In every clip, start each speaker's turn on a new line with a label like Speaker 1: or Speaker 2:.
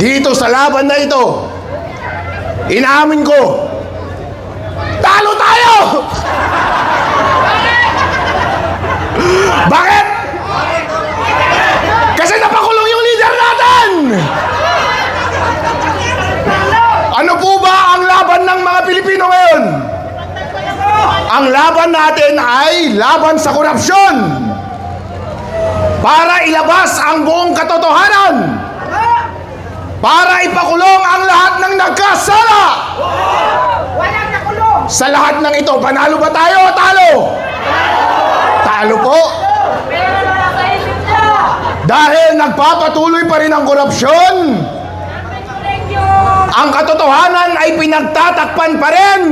Speaker 1: dito sa laban na ito, inaamin ko, talo tayo! Bakit? Kasi napakulong yung leader natin! Ano po ba ang laban ng mga Pilipino ngayon? Ang laban natin ay laban sa korupsyon para ilabas ang buong katotohanan, para ipakulong ang lahat ng nagkasala.
Speaker 2: Walang nakulong.
Speaker 1: Sa lahat ng ito, panalo ba tayo o talo? Talo po. Dahil nagpapatuloy pa rin ang korupsyon, ang katotohanan ay pinagtatakpan pa rin.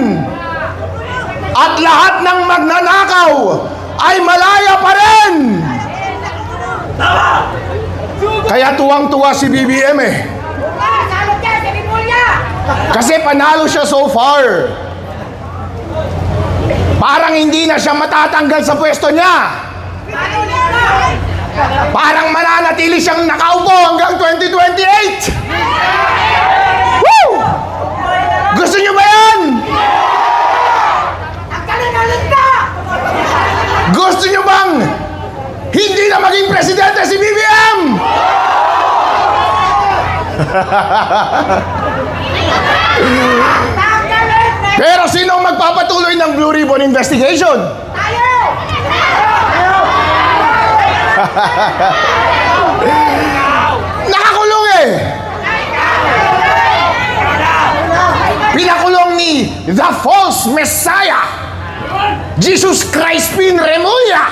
Speaker 1: At lahat ng magnanakaw ay malaya pa rin. Kaya tuwang-tuwa si BBM eh. Kasi panalo siya so far. Parang hindi na siya matatanggal sa pwesto niya. Parang mananatili siyang nakaupo hanggang 2028. Woo! Gusto niyo ba yan? Gusto niyo bang hindi na maging presidente si BBM? Pero sino magpapatuloy ng Blue Ribbon investigation? Nakakulong eh. Pinakulong ni the false Messiah, Jesus Crispin Remulla.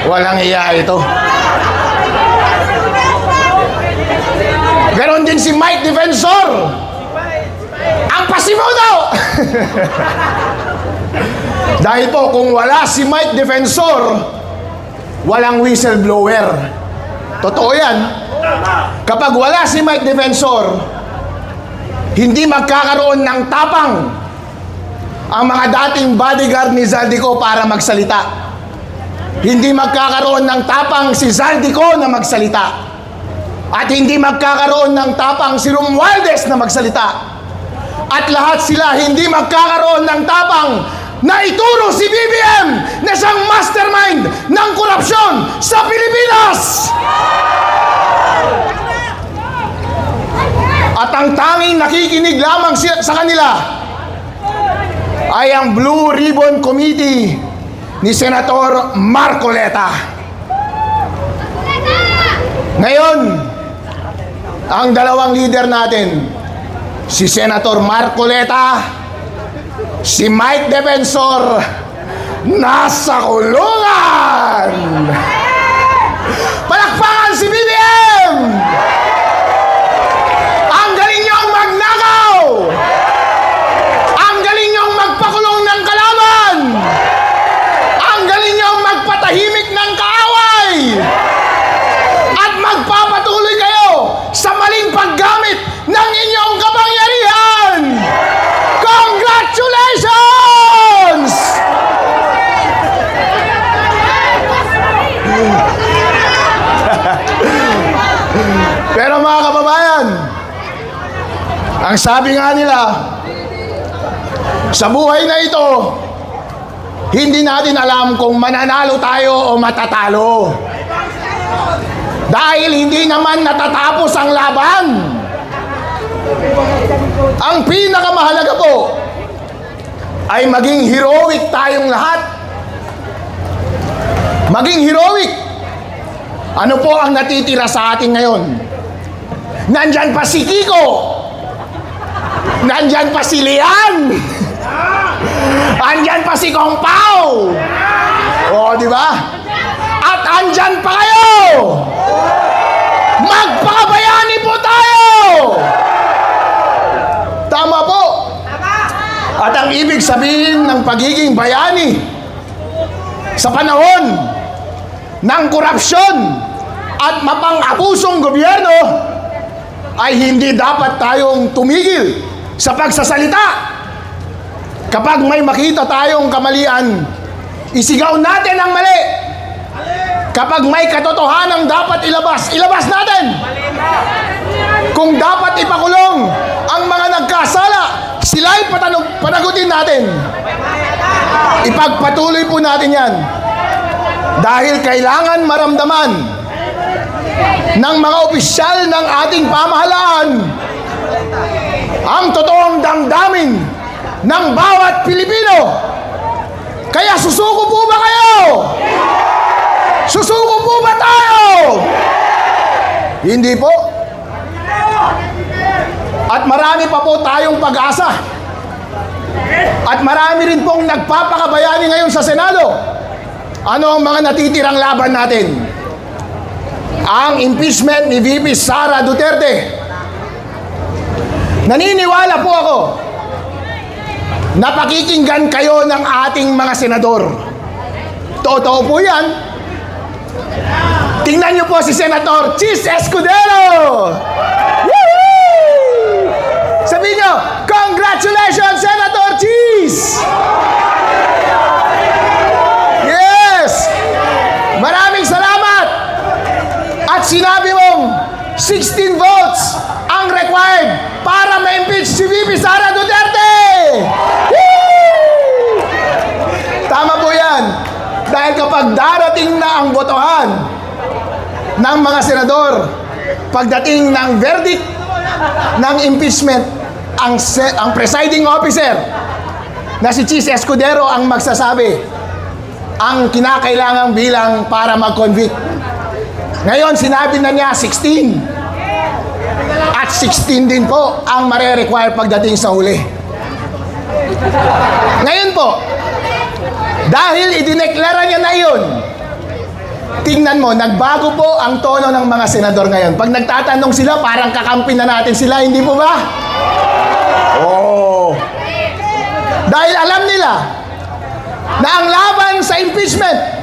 Speaker 1: Walang iya ito. Ganon din si Mike Defensor, ang pasimuno. Dahil po kung wala si Mike Defensor, walang whistleblower. Totoo yan. Kapag wala si Mike Defensor, hindi magkakaroon ng tapang ang mga dating bodyguard ni Zaldico para magsalita. Hindi magkakaroon ng tapang si Zaldico na magsalita. At hindi magkakaroon ng tapang si Romualdez na magsalita. At lahat sila hindi magkakaroon ng tapang na ituro si BBM na siyang mastermind ng korupsyon sa Pilipinas. At ang tanging nakikinig lamang sa kanila ay ang Blue Ribbon Committee ni Senator Marcoleta. Ngayon, ang dalawang leader natin, si Senator Marcoleta, si Mike Defensor, nasa kulungan! Palakpakan si BBM! Ang galing niyong magnakaw! Ang galing niyong magpakulong ng kalaban! Ang galing niyong magpatahimik ng kaaway! At magpapatuloy kayo sa maling paggamit ng inyong kapangyarihan! Congratulations! Pero mga kababayan, ang sabi nga nila, sa buhay na ito, hindi natin alam kung mananalo tayo o matatalo. Dahil hindi naman natatapos ang laban. Ang pinakamahalaga po ay maging heroic tayong lahat. Maging heroic. Ano po ang natitira sa atin ngayon? Nandyan pa si Kiko. Nandyan pa si Lian. Andyan pa si Kong Pao. O, di ba? At andyan pa kayo. Magpakabayani po tayo. Tama po. At ang ibig sabihin ng pagiging bayani sa panahon ng korupsyon at mapang-abusong gobyerno ay hindi dapat tayong tumigil sa pagsasalita. Kapag may makita tayong kamalian, isigaw natin ang mali. Kapag may katotohanan dapat ilabas, ilabas natin. kung dapat ipakulong ang mga nagkasala, sila'y panagutin natin. Ipagpatuloy po natin yan. Dahil kailangan maramdaman ng mga opisyal ng ating pamahalaan ang totoong damdamin ng bawat Pilipino. Kaya susuko po ba kayo? Susuko po ba tayo? Hindi po. At marami pa po tayong pag-asa. At marami rin pong nagpapakabayani ngayon sa Senado. Ano ang mga natitirang laban natin? Ang impeachment ni VP Sara Duterte. Naniniwala po ako na pakikinggan kayo ng ating mga senador. Totoo po yan. Tingnan niyo po si Senator Chis Escudero. Woo! Sabihin niyo, congratulations, Senator Chis! Yes! Maraming salamat! At sinabi mong 16 votes ang required para ma-impeach si VP Sara Duterte! Woo! Tama po yan. Dahil kapag darating na ang botohan ng mga senador, pagdating ng verdict ng impeachment, ang presiding officer na si Chis Escudero ang magsasabi ang kinakailangang bilang para mag-convict. Ngayon, sinabi na niya 16. At 16 din po ang mare-require pagdating sa huli. Ngayon po, dahil idineklara niya na yun, tingnan mo, nagbago po ang tono ng mga senador ngayon. Pag nagtatanong sila, parang kakampi na natin sila, hindi po ba? Oo. Dahil alam nila na ang laban sa impeachment